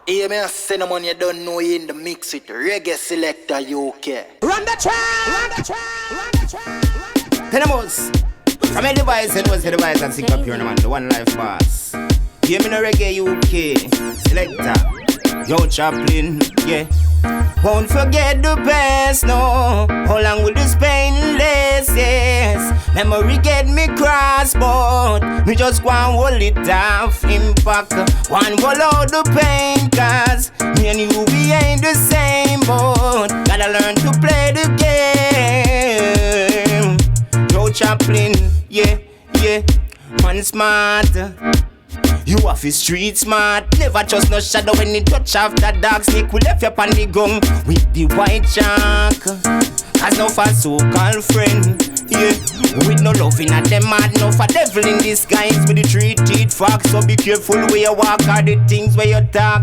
Hear me a cinnamon, you don't know you in the mix with Reggae Selecta UK. Run the track! Run the track! Run the track! Tenemos! From a device, it was the device and Sicka Pure and Impackimmortal, the one life boss. Hear me no Reggae UK Selecta. Yo Chaplin, yeah. Won't forget the past, no. How long will this painless, yes. Memory get me cross, but me just go and hold it off. Impact, one wall out the pain, cause me and you, we ain't the same, but gotta learn to play the game. Yo Chaplin, yeah, yeah. Man smart. You have a street smart. Never trust no shadow when it touch after dark. Snake will left you on the gun with the white shark. Cause no for so-called friend, yeah. With no love in a them mad, no for devil in disguise with the three-teeth fox. So be careful where you walk or the things where you talk.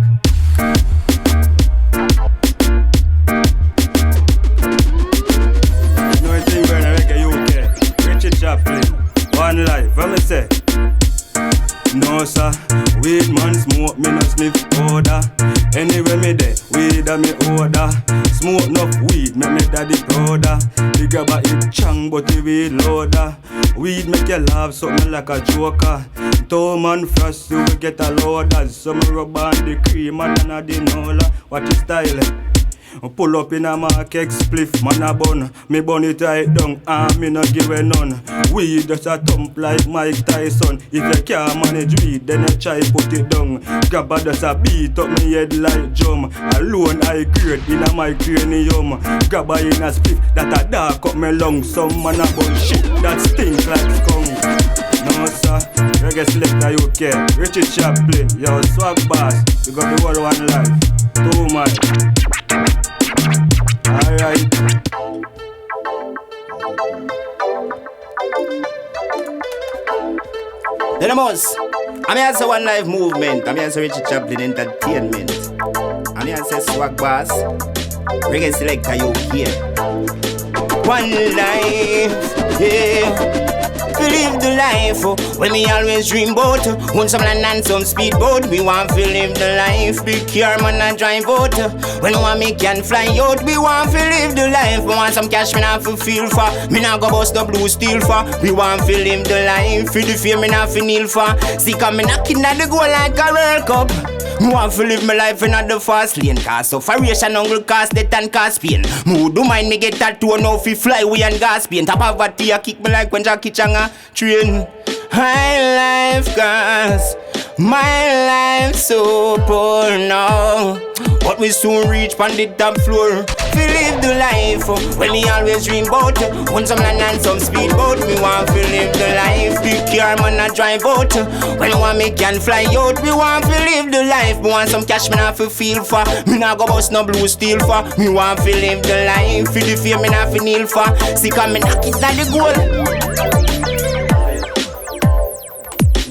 No thing when I Reggae UK Ritchie Chaplin, one life, what me say? No sir, weed man smoke, me no sniff powder. Anyway me there, weed a me order. Smoke enough weed, make me daddy prouder. The grabber it chang, but the weed loader. Weed make you laugh, something like a joker. Toe man frost, you will get a loader. Some rub on the cream and the nola. What is style? Pull up in a market spliff, man a bun. Me bun it right down, and me not give a none. Weed just a thump like Mike Tyson. If you can't manage weed, then you try put it down. Grabber just a beat up me head like drum. Alone I grade in a my cranium. Grabber in a spliff that a dark up me lungs. Some man a bun shit that stink like skunk. No sir, Reggae Selecta UK, Ritchie Chaplin, yo swag boss. We got the world one life, 2 miles. Alright. Tenemos! I'm here to One Life Movement. I'm here to Ritchie Chaplin Entertainment. I'm here to Swag Boss, Reggae Selecta UK. One life, yeah. To live the life when me always dream about. Want some land and some speedboat. We want to live the life. Big car man and drive out. When we want me can fly out. We want to live the life. We want some cash me not to feel for. Me not go bust the blue steel for. We want to live the life. Feel the fear me not to kneel for. Sicka me knocking at the goal like a World Cup. Me want to live my life in the fast lane. Cause sufferation, hunger, cause death and cause pain. Me do mind me get tattoo now fi fly we and gas pain. Top of a tea kick me like when Jackie Changa train. High life cause my life so poor now. But we soon reach on the top floor. We live the life when me always dream about. Want some land and some speedboat. Me want to live the life. Big car man a drive out. When you want me can fly out. We want to live the life. Me want some cash me not to feel for. Me not go bust no blue steel for. Me want to live the life. Feel the fear me not to kneel for. Sicka me knock it at the goal.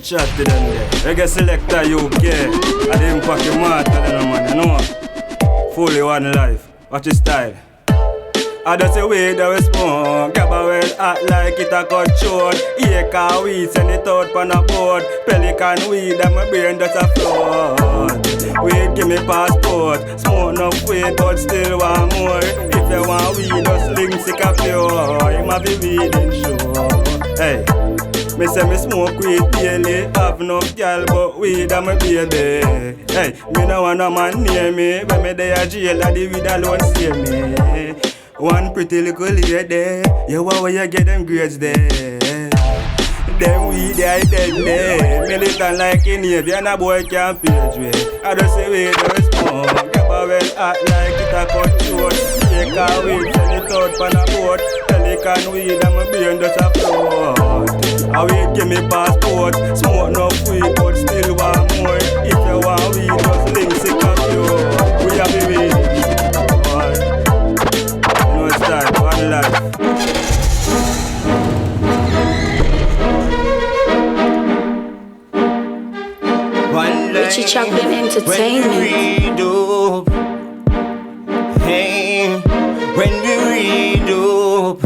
Chat to them there. Reggae Selecta UK and the Impackimmortal, man, you know. Fully one life. Watch your style. I just say way that we smoke. Gabba well hot like it a cut short. Acre weed send it out pan a board. Pelican weed and my brain just a float. Weed give me passport. Smoke enough weed but still want more. If you want weed just sling Sicka Pure. You might be weeding sure. Hey. Me say me smoke weed daily. Have enough girl but weed a my baby. Hey, me no want no man near me. When me dey a jail a the weed alone save me. One pretty little lady, you want where you get them grades there. Them weed they deadly. Militant like in here, and a boy can't page way. I just say weed we smoke. Gabba well hot like it a cut short. Take a weed, send it out pan a boat. Pelican weed and my brain just a float. I weed give me passport. Smoke enough weed but still want more. If you want weed just link Sicka Pure. We have the weed. You know it's time, one life. Ritchie Chaplin Entertainment. Hey, when we read up,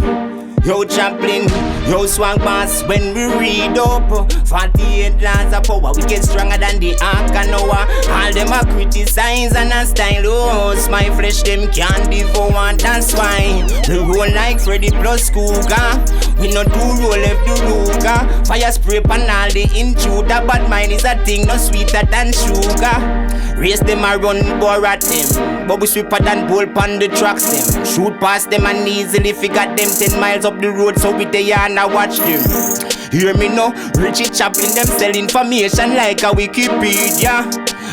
Yo Chaplin, yo swag boss. When we read up 48 laws of power, we get stronger than the Ark of Noah. All them a criticize and a style us. My flesh them can't devour, that's why we roll like Freddy plus Cougar. We not do roll left the Ruger. Fire spray pan all the intruder. But mine is a thing no sweeter than sugar. Race them a run bore at them, but we sweeper than bull pan the tracks them. Shoot past them and easily figure them 10 miles up the road, so we they and I watch them. Hear me now, Ritchie Chaplin them sell information like a Wikipedia.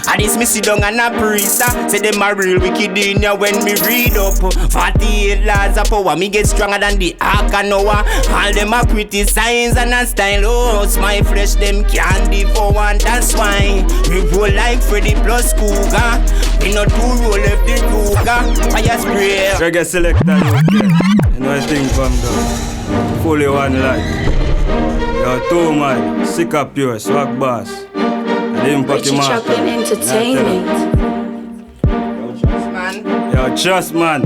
And this me sit down and a priest, say them a real wicked in ya when me read up 48 laws of power, me get stronger than the Ark of Noah. All them a criticize and a style us. My flesh them can't devour, that's why we roll like Freddy plus Cougar. We not do roll left the Ruger. Fire spray. Reggae Selecta, okay. You know I think from down. Fully one life. Yo, 2 man, Sicka Pure, swag boss. Ritchie Chaplin Entertainment. Yo, trust man.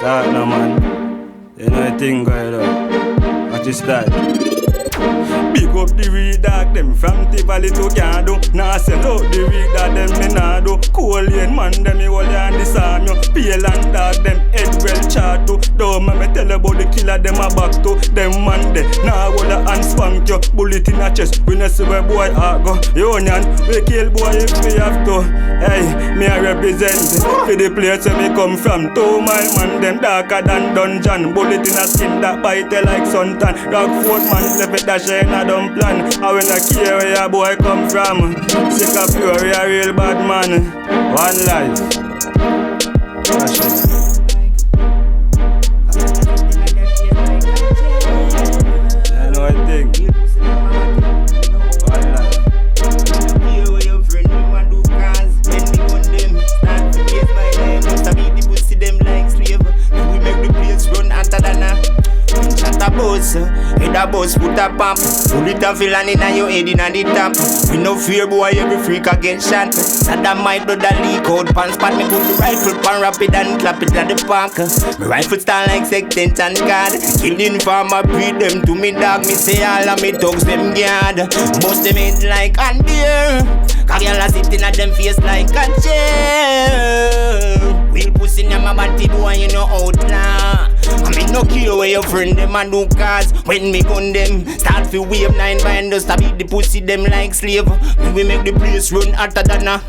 Talk no man. You know the thing going on. Watch your style. Big up the real dog them from Tivoli to Cando. Nah sell out the real dog them me nah do. Cool lane man them me hold on the song yo. Pale and dog them head well chart to. Don't me tell about the killer them a back to. Them man they nah hold a hand spank yo. Bullet in a chest we no see where boy a go. Union we kill boy if we have to. Hey, me a represent for the place where me come from. 2 mile man them darker than dungeon. Bullet in a skin that bite like suntan. Rockford man left it dash in a dumb plan. I when I care where your boy come from. Sicka Pure, we a real bad man. One life. You know what I think? One life. Here where your friend them a do cars. When we gun them, start to chase my name. Just a beat the pussy them like slave. We make the place run hotter than a shut a bus. Head a bus put a pump. Bullet a fill and inna your head inna the top. We no fear boy, every freak a get shot. Sad that my blood a leak out. Pants spot me put the rifle pan rapid and clap it at the park. My rifle stand like sextant and guard. Killing farmer breed them to me dog. Me say all of me thugs them guard. Bust them head like a deer. Cause y'all a sit inna them face like a chair. Real pussy in my body boy you know outlaw. I mean no care where your friend them a do cars. When me gun them, start fi wave 9 binders. To beat the pussy them like slave. We make the place run hotter than a.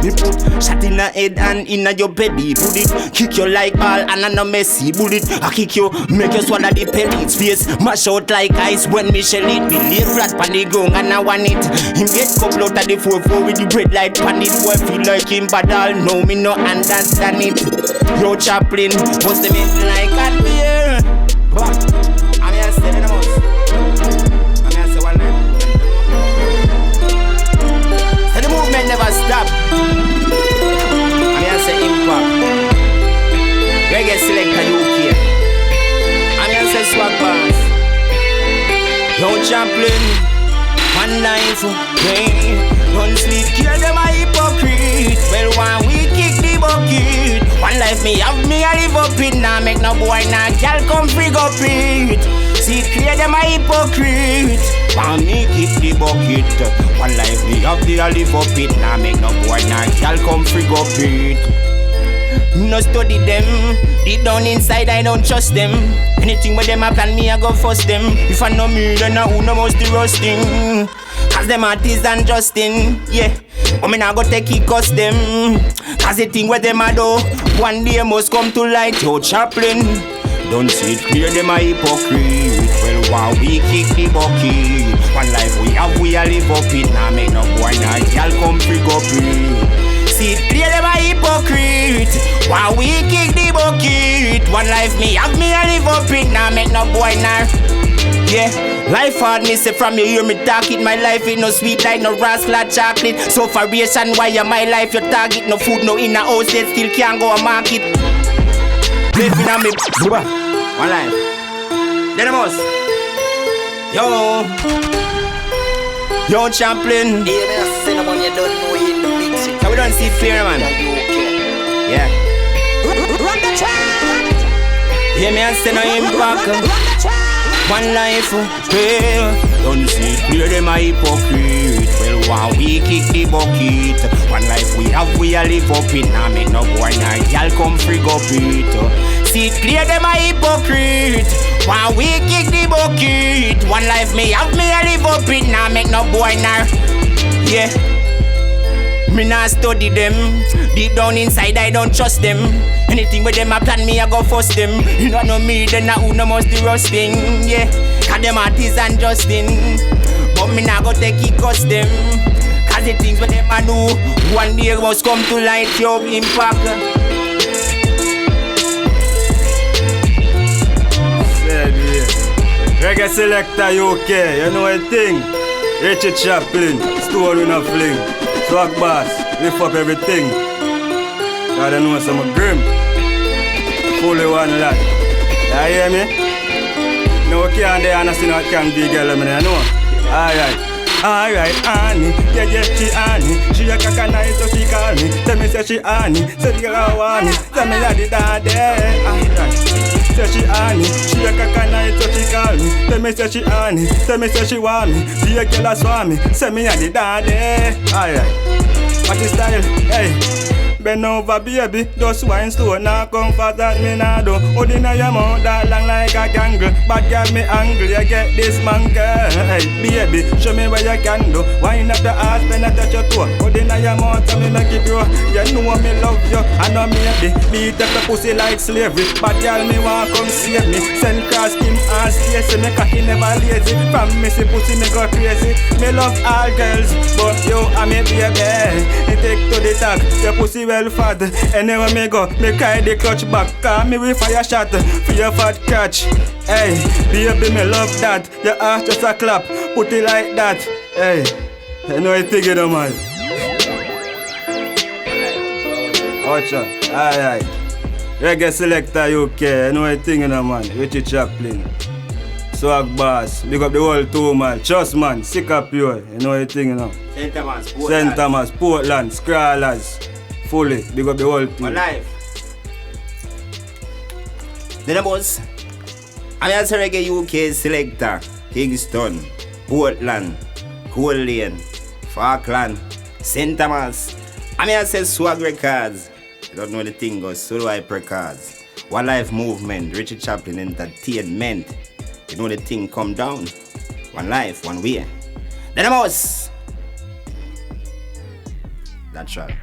Me put shot in a head and in a your belly. Put it, kick you like ball and a no messy bullet. I kick you, make you swallow the pellets. Face mash out like ice when me shell it. Me lay flat pan the ground and I want it. Him get couple out of the 4-4 with the bread light pan it. Boy feel like him but all know me no understand it. Yo Chaplin, bust them in like a beer. I'm here say the most. I'm here say one night. So the movement never stop. I'm here say impact. Reggae Selecta UK. I'm here say swag boss. Yo Chaplin, one life, hey. Don't sleep, kill them a hypocrite. Well, one we kick the bucket. One life me have me a live up it. Nah make no boy nah girl come frig up it. See clear them a hypocrite. One me kick the bucket. One life me have the a live up it. Nah make no boy nah girl come frig up it. No study them. Deep down inside I don't trust them. Anything with them I plan me I go first them. If I know me then I who know most the rusting. Cause them artists and Justin, yeah. But me nah go take it cost them. Cause the thing where them a do, one day must come to light. Yo Chaplin, don't see it clear them a hypocrite. Well while we kick the bucket, one life we have we a live up it. Nah make no boy nah y'all come pick up it. See it clear them a hypocrite. While we kick the bucket, one life me have me a live up it. Nah make no boy nah. Yeah, life hard me say from you hear me talk it. My life ain't no sweet like no rascal chocolate. So variation why you my life your target. No food no in a house yet still can't go a market. Living on me one life. Then the most. Yo Chaplin. Hear me a cinnamon you don't know in the mix it. So we don't see it clear man. Yeah. Run the track. Hear me and say no impact. Run the track. one life, well, don't see clear them a hypocrite. Well, one we kick the bucket. One life we have, we a live up it. Now make no boy nor girl come frig up it. See clear them a hypocrite. One we kick the bucket. One life me have, me a live up it. Now make no boy nor, yeah. Me nah study them. Deep down inside I don't trust them. Anything with them I plan me I go first them. You don't know me then I who no must the rusting. Yeah, cause them artisan Justin. But me nah go take it cost them. Cause the things with them I know one day must come to light your impact. Said yeah. Reggae Selecta UK, you know a thing. Ritchie Chaplin, story no fling. Swag boss, lift up everything. Gotta know some grim. Fully one lad. You hear me? No can't they understand what can be girl, I know. Alright, Annie, yeah, she Annie. She a nice, so she call me. Tell me say she Annie, say the girl I want me. Tell me that the daddy. Alright. Say she Annie, she a nice, so she call me. Tell me say she Annie, tell me say she want me. Be a girl I saw me, say me a the daddy. Alright, what is style? Hey. Bend over baby, just wine slow. Now come fast that me nah do. Hold in your mouth that long like a gangle. Bad girl me angle, you get this monkey. Hey baby, show me what you can do. Wine up the ass, then I touch your toe. Hold in your mouth and me make it grow. You know me love you, I know me a beat up the pussy like slavery. Bad girl me want come save me. Send cross him and stay. Me cocky never lazy. From me see pussy me go crazy. Me love all girls, but you a me baby. You take to the top, your pussy well fat. Anywhere me go, me carry the clutch back. Call me with fire shot for your fat catch. Hey, baby me love that. Your ass just a clap, put it like that. Hey, you know you think it man. Watch out, alright. Reggae Selecta UK, you know you think it man. Ritchie Chaplin. Swag boss, big up the whole two man. Trust man, Sicka Pure, you know you think St. Thomas, Portland, Scrawlers. Fully, big up the whole team. Alive. The numbers. I'm also Reggae UK Selecta, Kingston, Portland, Coal Lane, Falkland, St. Thomas. I'm also Swag Records. You don't know the thing goes, Solo Hype Records. One Life Movement, Ritchie Chaplin Entertainment. You know the thing come down. One life, one way. The numbers. That's right.